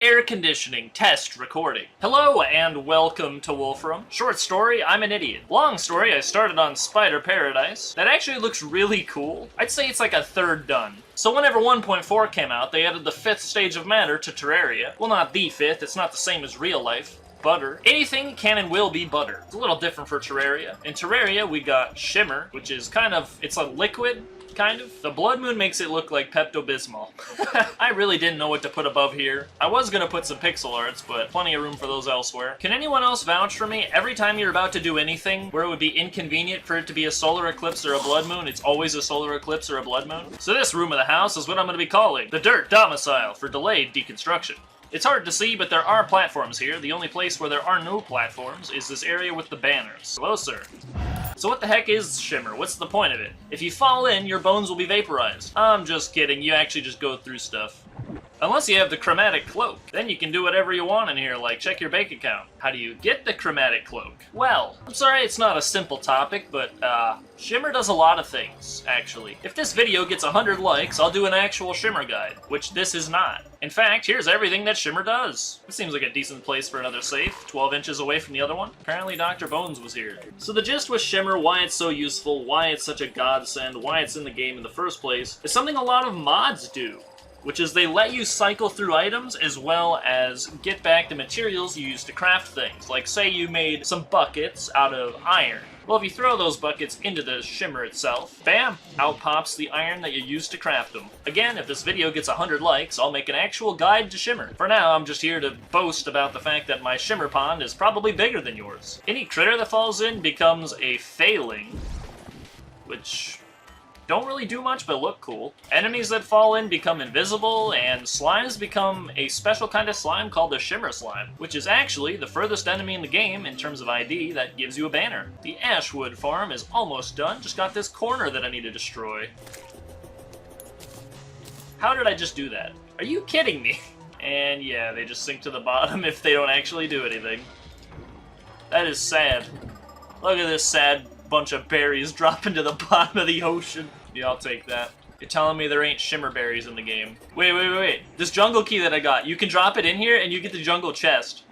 Air conditioning test recording. Hello and welcome to Wulfrum. Short story, I'm an idiot. Long story, I started on Spider Paradise. That actually looks really cool. I'd say it's like a third done. So whenever 1.4 came out, they added the 5th stage of matter to Terraria. Well, not the 5th, it's not the same as real life. Butter. Anything can and will be butter. It's a little different for Terraria. In Terraria, we got Shimmer, which is kind of, it's a liquid, kind of. The Blood Moon makes it look like Pepto-Bismol. I really didn't know what to put above here. I was gonna put some pixel arts, but plenty of room for those elsewhere. Can anyone else vouch for me? Every time you're about to do anything where it would be inconvenient for it to be a solar eclipse or a blood moon, it's always a solar eclipse or a blood moon. So this room of the house is what I'm gonna be calling the Dirt Domicile for delayed deconstruction. It's hard to see, but there are platforms here. The only place where there are no platforms is this area with the banners. Hello, sir. So what the heck is Shimmer? What's the point of it? If you fall in, your bones will be vaporized. I'm just kidding. You actually just go through stuff. Unless you have the chromatic cloak. Then you can do whatever you want in here, like check your bank account. How do you get the chromatic cloak? Well, I'm sorry it's not a simple topic, but Shimmer does a lot of things, actually. If this video gets 100 likes, I'll do an actual Shimmer guide, which this is not. In fact, here's everything that Shimmer does. This seems like a decent place for another safe, 12 inches away from the other one. Apparently Dr. Bones was here. So the gist with Shimmer, why it's so useful, why it's such a godsend, why it's in the game in the first place, is something a lot of mods do, which is they let you cycle through items as well as get back the materials you used to craft things. Like say you made some buckets out of iron. Well, if you throw those buckets into the Shimmer itself, bam, out pops the iron that you used to craft them. Again, if this video gets 100 likes, I'll make an actual guide to Shimmer. For now, I'm just here to boast about the fact that my Shimmer pond is probably bigger than yours. Any critter that falls in becomes a failing, which don't really do much but look cool. Enemies that fall in become invisible, and slimes become a special kind of slime called the Shimmer Slime, which is actually the furthest enemy in the game in terms of ID that gives you a banner. The Ashwood farm is almost done, just got this corner that I need to destroy. How did I just do that? Are you kidding me? And yeah, they just sink to the bottom if they don't actually do anything. That is sad. Look at this sad bunch of berries dropping to the bottom of the ocean. Yeah, I'll take that. You're telling me there ain't Shimmer berries in the game. Wait. This jungle key that I got, you can drop it in here and you get the jungle chest.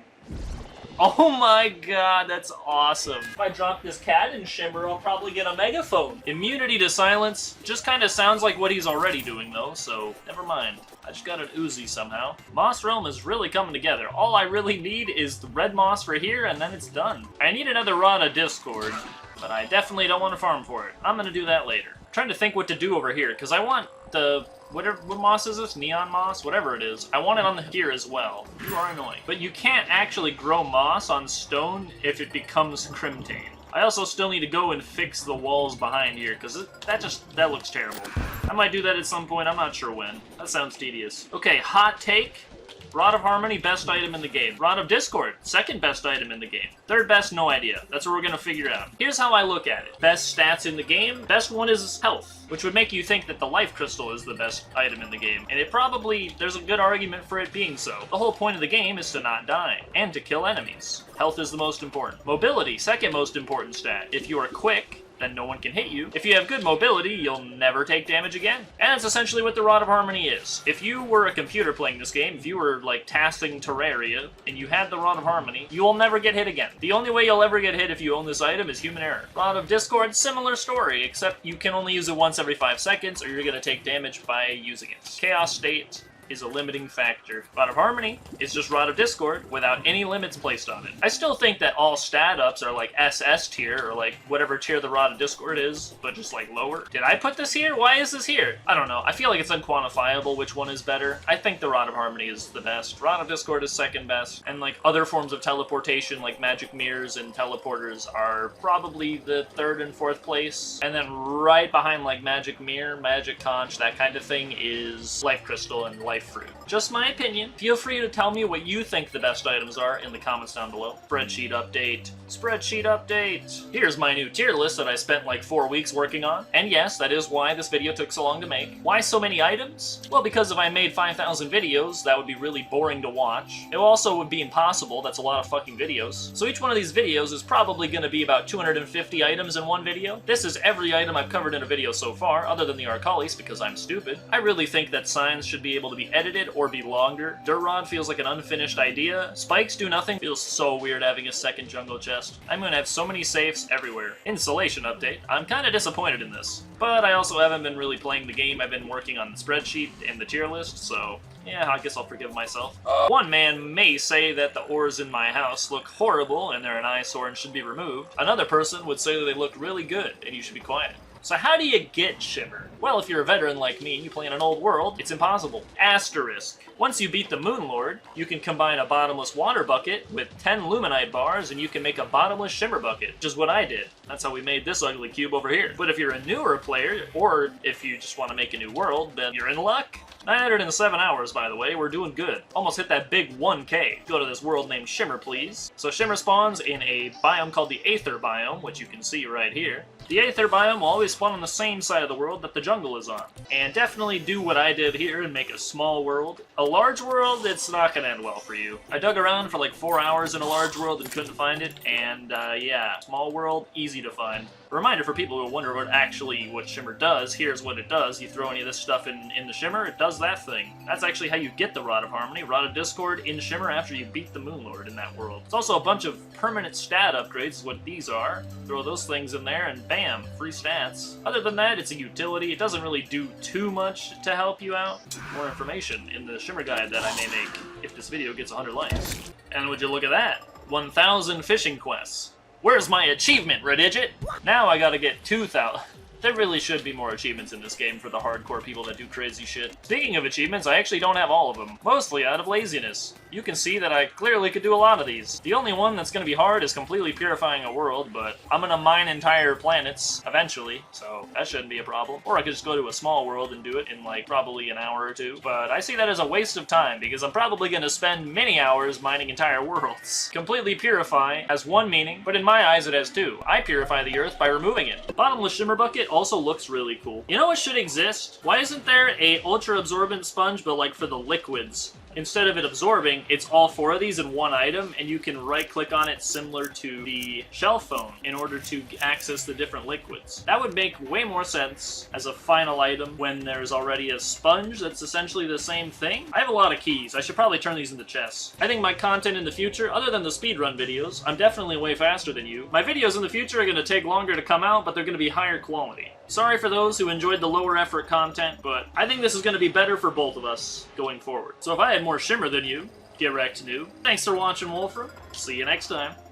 Oh my god, that's awesome. If I drop this cat in Shimmer, I'll probably get a megaphone. Immunity to silence just kind of sounds like what he's already doing though, so never mind. I just got an Uzi somehow. Moss Realm is really coming together. All I really need is the red moss for here and then it's done. I need another rod of Discord, but I definitely don't want to farm for it. I'm gonna do that later. I'm trying to think what to do over here, because I want the, what moss is this? Neon moss? Whatever it is. I want it on here as well. You are annoying. But you can't actually grow moss on stone if it becomes crimtane. I also still need to go and fix the walls behind here, because that looks terrible. I might do that at some point, I'm not sure when. That sounds tedious. Okay, hot take. Rod of Harmony, best item in the game. Rod of Discord, second best item in the game. Third best, no idea. That's what we're gonna figure out. Here's how I look at it. Best stats in the game, best one is health, which would make you think that the life crystal is the best item in the game. And it probably, there's a good argument for it being so. The whole point of the game is to not die, and to kill enemies. Health is the most important. Mobility, second most important stat. If you are quick, then no one can hit you. If you have good mobility, you'll never take damage again. And that's essentially what the Rod of Harmony is. If you were a computer playing this game, if you were like tasking Terraria, and you had the Rod of Harmony, you will never get hit again. The only way you'll ever get hit if you own this item is human error. Rod of Discord, similar story, except you can only use it once every 5 seconds, or you're gonna take damage by using it. Chaos State is a limiting factor. Rod of Harmony is just Rod of Discord without any limits placed on it. I still think that all stat ups are like SS tier, or like whatever tier the Rod of Discord is, but just like lower. Did I put this here? Why is this here? I don't know. I feel like it's unquantifiable which one is better. I think the Rod of Harmony is the best. Rod of Discord is second best, and like other forms of teleportation like magic mirrors and teleporters are probably the third and fourth place. And then right behind like magic mirror, magic conch, that kind of thing is life crystal and life fruit. Just my opinion. Feel free to tell me what you think the best items are in the comments down below. Spreadsheet update. Spreadsheet update. Here's my new tier list that I spent like 4 weeks working on. And yes, that is why this video took so long to make. Why so many items? Well, because if I made 5,000 videos, that would be really boring to watch. It also would be impossible. That's a lot of fucking videos. So each one of these videos is probably going to be about 250 items in one video. This is every item I've covered in a video so far, other than the Arcalis, because I'm stupid. I really think that signs should be able to be edited or be longer. Dirt Rod feels like an unfinished idea. Spikes do nothing feels so weird having a second jungle chest. I'm gonna have so many safes everywhere. Insulation update. I'm kinda disappointed in this. But I also haven't been really playing the game. I've been working on the spreadsheet and the tier list, so yeah, I guess I'll forgive myself. One man may say that the ores in my house look horrible and they're an eyesore and should be removed. Another person would say that they look really good and you should be quiet. So how do you get Shimmer? Well, if you're a veteran like me and you play in an old world, it's impossible. Asterisk. Once you beat the Moon Lord, you can combine a bottomless water bucket with 10 Luminite bars and you can make a bottomless Shimmer bucket, which is what I did. That's how we made this ugly cube over here. But if you're a newer player, or if you just want to make a new world, then you're in luck. 907 hours, by the way, we're doing good. Almost hit that big 1K. Go to this world named Shimmer, please. So Shimmer spawns in a biome called the Aether biome, which you can see right here. The Aether biome will always spawn on the same side of the world that the jungle is on. And definitely do what I did here and make a small world. A large world, it's not gonna end well for you. I dug around for like 4 hours in a large world and couldn't find it, and yeah, small world, easy to find. A reminder for people who wonder what Shimmer does, here's what it does. You throw any of this stuff in the Shimmer, it does that thing. That's actually how you get the Rod of Harmony, Rod of Discord in Shimmer after you beat the Moon Lord in that world. It's also a bunch of permanent stat upgrades is what these are. Throw those things in there and bam, free stats. Other than that, it's a utility. It doesn't really do too much to help you out. More information in the Shimmer guide that I may make if this video gets 100 likes. And would you look at that? 1,000 fishing quests. Where's my achievement, Redigit? Now I gotta get 2,000. There really should be more achievements in this game for the hardcore people that do crazy shit. Speaking of achievements, I actually don't have all of them. Mostly out of laziness. You can see that I clearly could do a lot of these. The only one that's gonna be hard is completely purifying a world, but I'm gonna mine entire planets eventually, so that shouldn't be a problem. Or I could just go to a small world and do it in like probably an hour or two. But I see that as a waste of time because I'm probably gonna spend many hours mining entire worlds. Completely purify has one meaning, but in my eyes it has two. I purify the earth by removing it. Bottomless Shimmer bucket also looks really cool. You know what should exist? Why isn't there a ultra absorbent sponge but like for the liquids? Instead of it absorbing, it's all 4 of these in one item, and you can right-click on it similar to the shell phone in order to access the different liquids. That would make way more sense as a final item when there's already a sponge that's essentially the same thing. I have a lot of keys. I should probably turn these into chests. I think my content in the future, other than the speedrun videos, I'm definitely way faster than you. My videos in the future are going to take longer to come out, but they're going to be higher quality. Sorry for those who enjoyed the lower effort content, but I think this is going to be better for both of us going forward. So if I had more Shimmer than you, get wrecked noob. Thanks for watching, Wulfrum. See you next time.